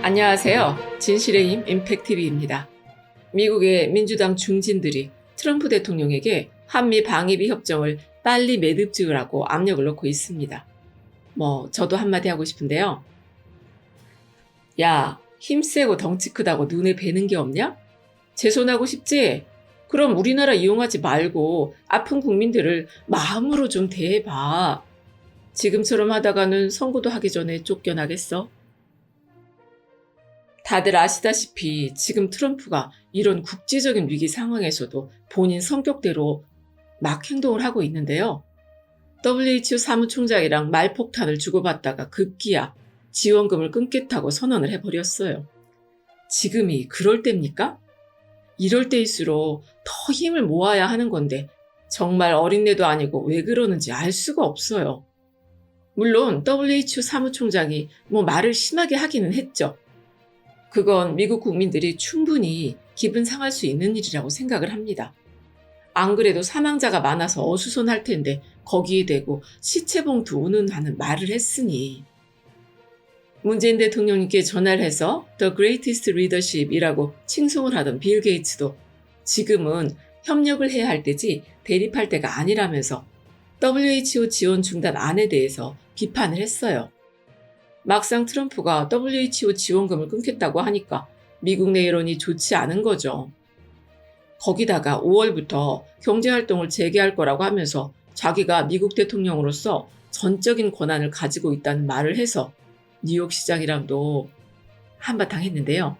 안녕하세요. 진실의 힘 임팩TV입니다. 미국의 민주당 중진들이 트럼프 대통령에게 한미 방위비 협정을 빨리 매듭 지으라고 압력을 넣고 있습니다. 저도 한마디 하고 싶은데요. 야, 힘세고 덩치 크다고 눈에 뵈는 게 없냐? 재손하고 싶지? 그럼 우리나라 이용하지 말고 아픈 국민들을 마음으로 좀 대해봐. 지금처럼 하다가는 선거도 하기 전에 쫓겨나겠어? 다들 아시다시피 지금 트럼프가 이런 국제적인 위기 상황에서도 본인 성격대로 막 행동을 하고 있는데요. WHO 사무총장이랑 말폭탄을 주고받다가 급기야 지원금을 끊겠다고 선언을 해버렸어요. 지금이 그럴 때입니까? 이럴 때일수록 더 힘을 모아야 하는 건데 정말 어린애도 아니고 왜 그러는지 알 수가 없어요. 물론 WHO 사무총장이 말을 심하게 하기는 했죠. 그건 미국 국민들이 충분히 기분 상할 수 있는 일이라고 생각을 합니다. 안 그래도 사망자가 많아서 어수선할 텐데 거기에 대고 시체 봉투 운운하는 말을 했으니. 문재인 대통령님께 전화를 해서 The Greatest Leadership이라고 칭송을 하던 빌 게이츠도 지금은 협력을 해야 할 때지 대립할 때가 아니라면서 WHO 지원 중단 안에 대해서 비판을 했어요. 막상 트럼프가 WHO 지원금을 끊겠다고 하니까 미국 내 여론이 좋지 않은 거죠. 거기다가 5월부터 경제활동을 재개할 거라고 하면서 자기가 미국 대통령으로서 전적인 권한을 가지고 있다는 말을 해서 뉴욕 시장이랑도 한바탕 했는데요.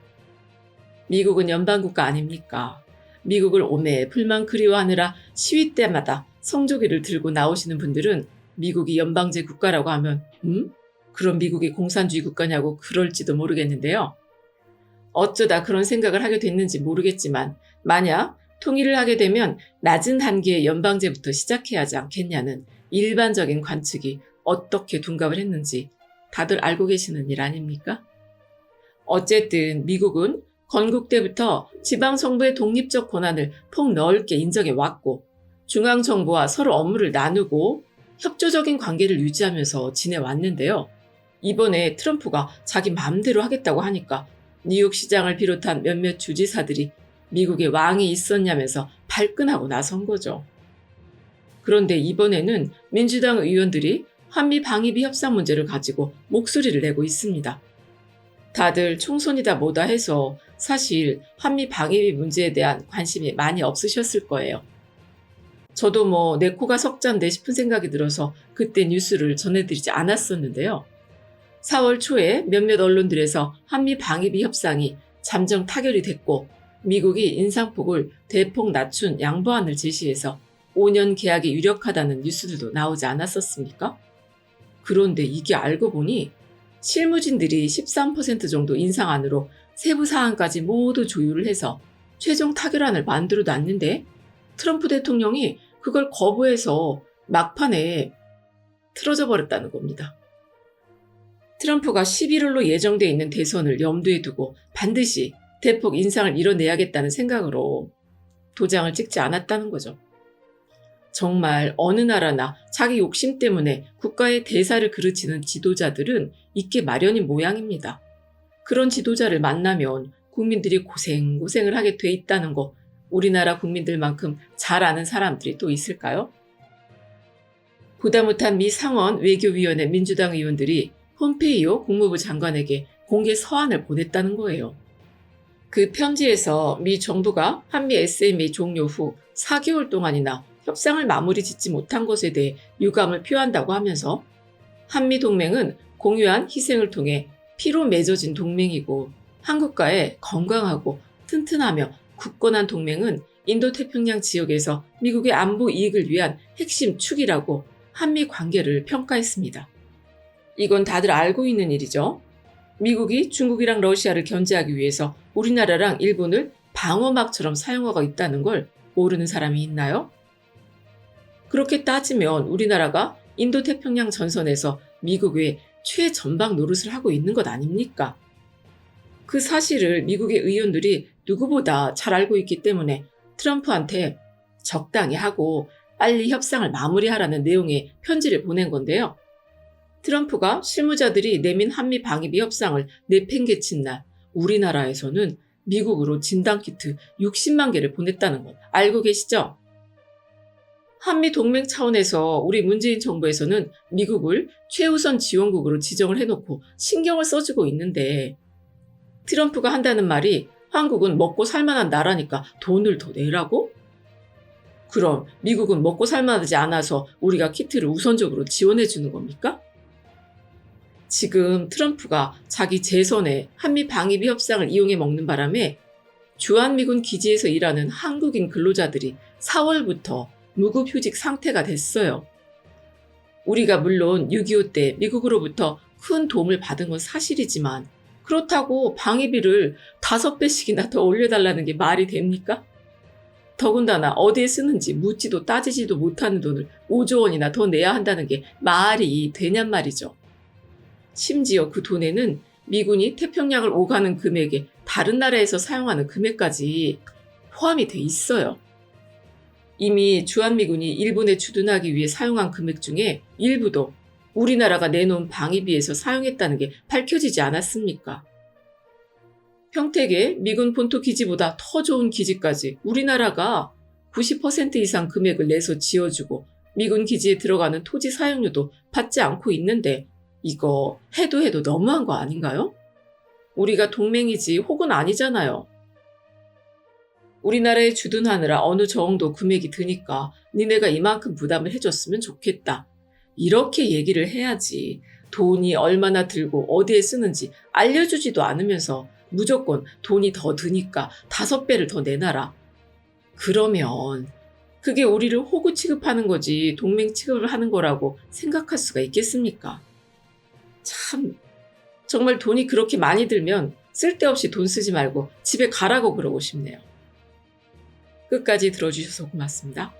미국은 연방국가 아닙니까? 미국을 오매 불만 그리워하느라 시위 때마다 성조기를 들고 나오시는 분들은 미국이 연방제 국가라고 하면 그럼 미국이 공산주의 국가냐고 그럴지도 모르겠는데요. 어쩌다 그런 생각을 하게 됐는지 모르겠지만 만약 통일을 하게 되면 낮은 한계의 연방제부터 시작해야 하지 않겠냐는 일반적인 관측이 어떻게 둔갑을 했는지 다들 알고 계시는 일 아닙니까? 어쨌든 미국은 건국 때부터 지방정부의 독립적 권한을 폭넓게 인정해 왔고 중앙정부와 서로 업무를 나누고 협조적인 관계를 유지하면서 지내왔는데요. 이번에 트럼프가 자기 마음대로 하겠다고 하니까 뉴욕 시장을 비롯한 몇몇 주지사들이 미국에 왕이 있었냐면서 발끈하고 나선 거죠. 그런데 이번에는 민주당 의원들이 한미 방위비 협상 문제를 가지고 목소리를 내고 있습니다. 다들 총선이다 뭐다 해서 사실 한미 방위비 문제에 대한 관심이 많이 없으셨을 거예요. 저도 내 코가 석잔데 싶은 생각이 들어서 그때 뉴스를 전해드리지 않았었는데요. 4월 초에 몇몇 언론들에서 한미 방위비 협상이 잠정 타결이 됐고 미국이 인상폭을 대폭 낮춘 양보안을 제시해서 5년 계약이 유력하다는 뉴스들도 나오지 않았었습니까? 그런데 이게 알고 보니 실무진들이 13% 정도 인상안으로 세부 사항까지 모두 조율을 해서 최종 타결안을 만들어 놨는데 트럼프 대통령이 그걸 거부해서 막판에 틀어져 버렸다는 겁니다. 트럼프가 11월로 예정돼 있는 대선을 염두에 두고 반드시 대폭 인상을 이뤄내야겠다는 생각으로 도장을 찍지 않았다는 거죠. 정말 어느 나라나 자기 욕심 때문에 국가의 대사를 그르치는 지도자들은 있게 마련인 모양입니다. 그런 지도자를 만나면 국민들이 고생고생을 하게 돼 있다는 거 우리나라 국민들만큼 잘 아는 사람들이 또 있을까요? 보다 못한 미 상원 외교위원회 민주당 의원들이 폼페이오 국무부 장관에게 공개 서한을 보냈다는 거예요. 그 편지에서 미 정부가 한미 SMA 종료 후 4개월 동안이나 협상을 마무리 짓지 못한 것에 대해 유감을 표한다고 하면서 한미 동맹은 공유한 희생을 통해 피로 맺어진 동맹이고 한국과의 건강하고 튼튼하며 굳건한 동맹은 인도태평양 지역에서 미국의 안보 이익을 위한 핵심 축이라고 한미 관계를 평가했습니다. 이건 다들 알고 있는 일이죠. 미국이 중국이랑 러시아를 견제하기 위해서 우리나라랑 일본을 방어막처럼 사용하고 있다는 걸 모르는 사람이 있나요? 그렇게 따지면 우리나라가 인도태평양 전선에서 미국 외 최전방 노릇을 하고 있는 것 아닙니까? 그 사실을 미국의 의원들이 누구보다 잘 알고 있기 때문에 트럼프한테 적당히 하고 빨리 협상을 마무리하라는 내용의 편지를 보낸 건데요. 트럼프가 실무자들이 내민 한미 방위비 협상을 내팽개친 날 우리나라에서는 미국으로 진단키트 60만 개를 보냈다는 것 알고 계시죠? 한미 동맹 차원에서 우리 문재인 정부에서는 미국을 최우선 지원국으로 지정을 해놓고 신경을 써주고 있는데 트럼프가 한다는 말이 한국은 먹고 살만한 나라니까 돈을 더 내라고? 그럼 미국은 먹고 살만하지 않아서 우리가 키트를 우선적으로 지원해 주는 겁니까? 지금 트럼프가 자기 재선에 한미 방위비 협상을 이용해 먹는 바람에 주한미군 기지에서 일하는 한국인 근로자들이 4월부터 무급휴직 상태가 됐어요. 우리가 물론 6.25 때 미국으로부터 큰 도움을 받은 건 사실이지만 그렇다고 방위비를 5배씩이나 더 올려달라는 게 말이 됩니까? 더군다나 어디에 쓰는지 묻지도 따지지도 못하는 돈을 5조 원이나 더 내야 한다는 게 말이 되냔 말이죠. 심지어 그 돈에는 미군이 태평양을 오가는 금액에 다른 나라에서 사용하는 금액까지 포함이 돼 있어요. 이미 주한미군이 일본에 주둔하기 위해 사용한 금액 중에 일부도 우리나라가 내놓은 방위비에서 사용했다는 게 밝혀지지 않았습니까? 평택의 미군 본토 기지보다 더 좋은 기지까지 우리나라가 90% 이상 금액을 내서 지어주고 미군 기지에 들어가는 토지 사용료도 받지 않고 있는데 이거 해도 너무한 거 아닌가요? 우리가 동맹이지 혹은 아니잖아요. 우리나라에 주둔하느라 어느 정도 금액이 드니까 니네가 이만큼 부담을 해줬으면 좋겠다. 이렇게 얘기를 해야지 돈이 얼마나 들고 어디에 쓰는지 알려주지도 않으면서 무조건 돈이 더 드니까 5배를 더 내놔라. 그러면 그게 우리를 호구 취급하는 거지 동맹 취급을 하는 거라고 생각할 수가 있겠습니까? 참 정말 돈이 그렇게 많이 들면 쓸데없이 돈 쓰지 말고 집에 가라고 그러고 싶네요. 끝까지 들어주셔서 고맙습니다.